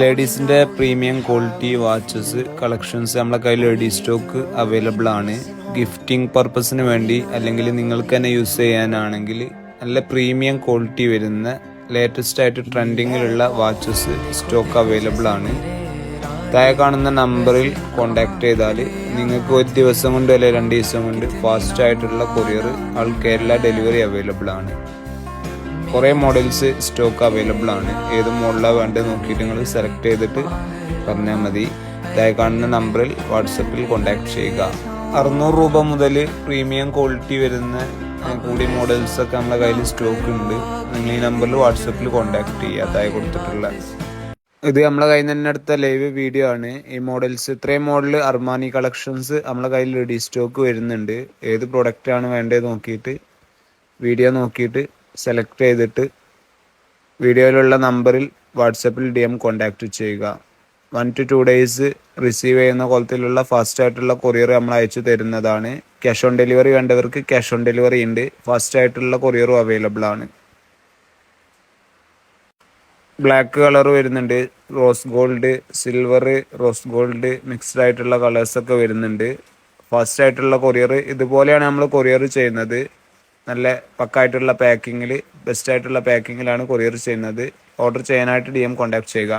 ലേഡീസിൻ്റെ premium quality watches collections നമ്മളെ കയ്യിൽ ready stock available ആണ്. ഗിഫ്റ്റിംഗ് പർപ്പസിന് വേണ്ടി അല്ലെങ്കിൽ നിങ്ങൾക്ക് തന്നെ യൂസ് ചെയ്യാനാണെങ്കിൽ നല്ല പ്രീമിയം ക്വാളിറ്റി വരുന്ന ലേറ്റസ്റ്റ് ആയിട്ട് ട്രെൻഡിങ്ങിലുള്ള വാച്ചസ് സ്റ്റോക്ക് അവൈലബിൾ ആണ്. താഴെ കാണുന്ന നമ്പറിൽ കോൺടാക്ട് ചെയ്താൽ നിങ്ങൾക്ക് ഒരു ദിവസം കൊണ്ട് അല്ലെങ്കിൽ 2 ദിവസം കൊണ്ട് ഫാസ്റ്റ് ആയിട്ടുള്ള കൊറിയർ ആൾ കേരള ഡെലിവറി അവൈലബിൾ ആണ്. കുറേ മോഡൽസ് സ്റ്റോക്ക് അവൈലബിൾ ആണ്. ഏത് മോഡലാണ് വേണ്ടത് നോക്കിയിട്ട് നിങ്ങൾ സെലക്ട് ചെയ്തിട്ട് പറഞ്ഞാൽ മതി. താഴെ കാണുന്ന നമ്പറിൽ വാട്സപ്പിൽ കോൺടാക്ട് ചെയ്യുക. 600 രൂപ മുതൽ പ്രീമിയം ക്വാളിറ്റി വരുന്ന കൂടിയ മോഡൽസൊക്കെ നമ്മളെ കയ്യിൽ സ്റ്റോക്ക് ഉണ്ട്. നിങ്ങൾ ഈ നമ്പറിൽ വാട്സപ്പിൽ കോൺടാക്ട് ചെയ്യുക. താഴെ കൊടുത്തിട്ടുള്ള ഇത് നമ്മളെ കയ്യിൽ നിന്ന് തന്നെ എടുത്ത ലൈവ് വീഡിയോ ആണ്. ഈ മോഡൽസ് ഇത്രയും മോഡൽ അർമാനി കളക്ഷൻസ് നമ്മളെ കയ്യിൽ റെഡി സ്റ്റോക്ക് വരുന്നുണ്ട്. ഏത് പ്രൊഡക്റ്റാണ് വേണ്ടത് നോക്കിയിട്ട് വീഡിയോ നോക്കിയിട്ട് സെലക്ട് ചെയ്തിട്ട് വീഡിയോയിലുള്ള നമ്പറിൽ വാട്സപ്പിൽ DM കോൺടാക്റ്റ് ചെയ്യുക. 1 to 2 days റിസീവ് ചെയ്യുന്ന കോലത്തിലുള്ള ഫാസ്റ്റ് ആയിട്ടുള്ള കൊറിയർ നമ്മൾ അയച്ചു തരുന്നതാണ്. ക്യാഷ് ഓൺ ഡെലിവറി വേണ്ടവർക്ക് ക്യാഷ് ഓൺ ഡെലിവറി ഉണ്ട്. ഫാസ്റ്റ് ആയിട്ടുള്ള കൊറിയറും അവൈലബിൾ ആണ്. ബ്ലാക്ക് കളർ വരുന്നുണ്ട്, rose gold, silver, rose gold mixed ആയിട്ടുള്ള കളേഴ്സൊക്കെ വരുന്നുണ്ട്. ഫാസ്റ്റ് ആയിട്ടുള്ള കൊറിയർ ഇതുപോലെയാണ് നമ്മൾ കൊറിയർ ചെയ്യുന്നത്. നല്ല പക്കായിട്ടുള്ള പാക്കിങ്ങിൽ ബെസ്റ്റ് ആയിട്ടുള്ള പാക്കിങ്ങിലാണ് കൊറിയർ ചെയ്യുന്നത്. ഓർഡർ ചെയ്യാനായിട്ട് DM കോൺടാക്ട് ചെയ്യുക.